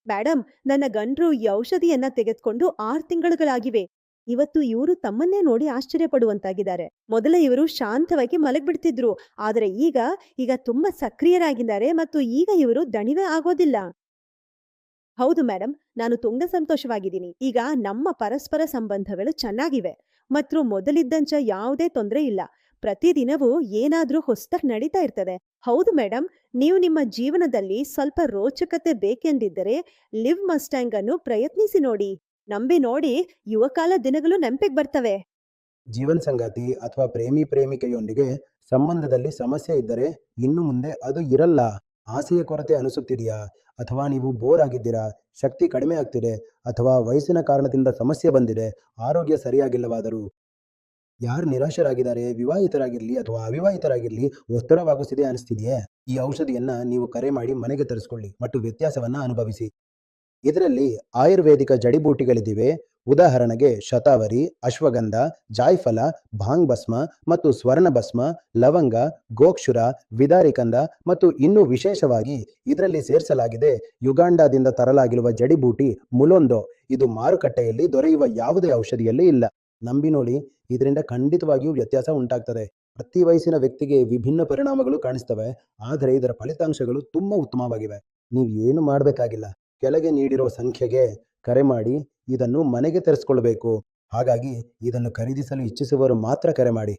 Madam, ನನ್ನ ಗಂಡ್ರು ಈ ಔಷಧಿಯನ್ನ ತೆಗೆದುಕೊಂಡು 6 ತಿಂಗಳುಗಳಾಗಿವೆ. ಇವತ್ತು ಇವರು ತಮ್ಮನ್ನೇ ನೋಡಿ ಆಶ್ಚರ್ಯ ಪಡುವಂತಾಗಿದ್ದಾರೆ. ಮೊದಲ ಇವರು ಶಾಂತವಾಗಿ ಮಲಗ್ಬಿಡ್ತಿದ್ರು. ಆದರೆ ಈಗ ತುಂಬಾ ಸಕ್ರಿಯರಾಗಿದ್ದಾರೆ ಮತ್ತು ಈಗ ಇವರು ದಣಿವೇ ಆಗೋದಿಲ್ಲ. ಹೌದು ಮೇಡಮ್, ನಾನು ತುಂಬಾ ಸಂತೋಷವಾಗಿದ್ದೀನಿ. ಈಗ ನಮ್ಮ ಪರಸ್ಪರ ಸಂಬಂಧಗಳು ಚೆನ್ನಾಗಿವೆ ಮತ್ತು ಮೊದಲಿದ್ದಂಚ ಯಾವುದೇ ತೊಂದರೆ ಇಲ್ಲ. ಪ್ರತಿದಿನವೂ ಏನಾದ್ರೂ ಹೊಸ್ದಾಗಿ ನಡೀತಾ ಇರ್ತದೆ. ಹೌದು ಮೇಡಮ್, ನೀವು ನಿಮ್ಮ ಜೀವನದಲ್ಲಿ ಸ್ವಲ್ಪ ರೋಚಕತೆ ಬೇಕೆಂದಿದ್ದರೆ ಲಿವ್ ಮಸ್ಟ್ಯಾಂಗ್ ಅನ್ನು ಪ್ರಯತ್ನಿಸಿ ನೋಡಿ. ನಂಬಿ ನೋಡಿ, ಯುವಕಾಲ ದಿನಗಳು ನೆನಪಿಗೆ ಬರ್ತವೆ. ಜೀವನ ಸಂಗಾತಿ ಅಥವಾ ಪ್ರೇಮಿಕೆಯೊಂದಿಗೆ ಸಂಬಂಧದಲ್ಲಿ ಸಮಸ್ಯೆ ಇದ್ದರೆ ಇನ್ನು ಮುಂದೆ ಅದು ಇರಲ್ಲ. ಆಸೆಯ ಕೊರತೆ ಅನಿಸುತ್ತಿದೆಯಾ? ಅಥವಾ ನೀವು ಬೋರ್ ಆಗಿದ್ದೀರಾ? ಶಕ್ತಿ ಕಡಿಮೆ ಆಗ್ತಿದೆ? ಅಥವಾ ವಯಸ್ಸಿನ ಕಾರಣದಿಂದ ಸಮಸ್ಯೆ ಬಂದಿದೆ? ಆರೋಗ್ಯ ಸರಿಯಾಗಿಲ್ಲವಾದರೂ? ಯಾರು ನಿರಾಶರಾಗಿದ್ದಾರೆ, ವಿವಾಹಿತರಾಗಿರಲಿ ಅಥವಾ ಅವಿವಾಹಿತರಾಗಿರಲಿ, ಒತ್ತಡವಾಗುತ್ತಿದೆ ಅನಿಸ್ತಿದೆಯೇ? ಈ ಔಷಧಿಯನ್ನ ನೀವು ಕರೆ ಮಾಡಿ ಮನೆಗೆ ತರಿಸ್ಕೊಳ್ಳಿ ಮತ್ತು ವ್ಯತ್ಯಾಸವನ್ನ ಅನುಭವಿಸಿ. ಇದರಲ್ಲಿ ಆಯುರ್ವೇದಿಕ ಜಡಿಬೂಟಿಗಳಿವೆ. ಉದಾಹರಣೆಗೆ ಶತಾವರಿ, ಅಶ್ವಗಂಧ, ಜಾಯ್ಫಲ, ಭಾಂಗ್ ಭಸ್ಮ ಮತ್ತು ಸ್ವರ್ಣ ಭಸ್ಮ, ಲವಂಗ, ಗೋಕ್ಷುರ, ವಿದಾರಿಕಂದ ಮತ್ತು ಇನ್ನೂ ವಿಶೇಷವಾಗಿ ಇದರಲ್ಲಿ ಸೇರಿಸಲಾಗಿದೆ ಯುಗಾಂಡಾದಿಂದ ತರಲಾಗಿರುವ ಜಡಿಬೂಟಿ ಮುಲೊಂದೋ. ಇದು ಮಾರುಕಟ್ಟೆಯಲ್ಲಿ ದೊರೆಯುವ ಯಾವುದೇ ಔಷಧಿಯಲ್ಲಿ ಇಲ್ಲ. ನಂಬಿ ನೋಡಿ, ಇದರಿಂದ ಖಂಡಿತವಾಗಿಯೂ ವ್ಯತ್ಯಾಸ ಉಂಟಾಗ್ತದೆ. ಪ್ರತಿ ವಯಸ್ಸಿನ ವ್ಯಕ್ತಿಗೆ ವಿಭಿನ್ನ ಪರಿಣಾಮಗಳು ಕಾಣಿಸ್ತವೆ, ಆದರೆ ಇದರ ಫಲಿತಾಂಶಗಳು ತುಂಬಾ ಉತ್ತಮವಾಗಿವೆ. ನೀವು ಏನು ಮಾಡಬೇಕಾಗಿಲ್ಲ, ಕೆಳಗೆ ನೀಡಿರೋ ಸಂಖ್ಯೆಗೆ ಕರೆ ಮಾಡಿ ಇದನ್ನು ಮನೆಗೆ ತರಿಸ್ಕೊಳ್ಬೇಕು. ಹಾಗಾಗಿ ಇದನ್ನು ಖರೀದಿಸಲು ಇಚ್ಛಿಸುವವರು ಮಾತ್ರ ಕರೆ ಮಾಡಿ.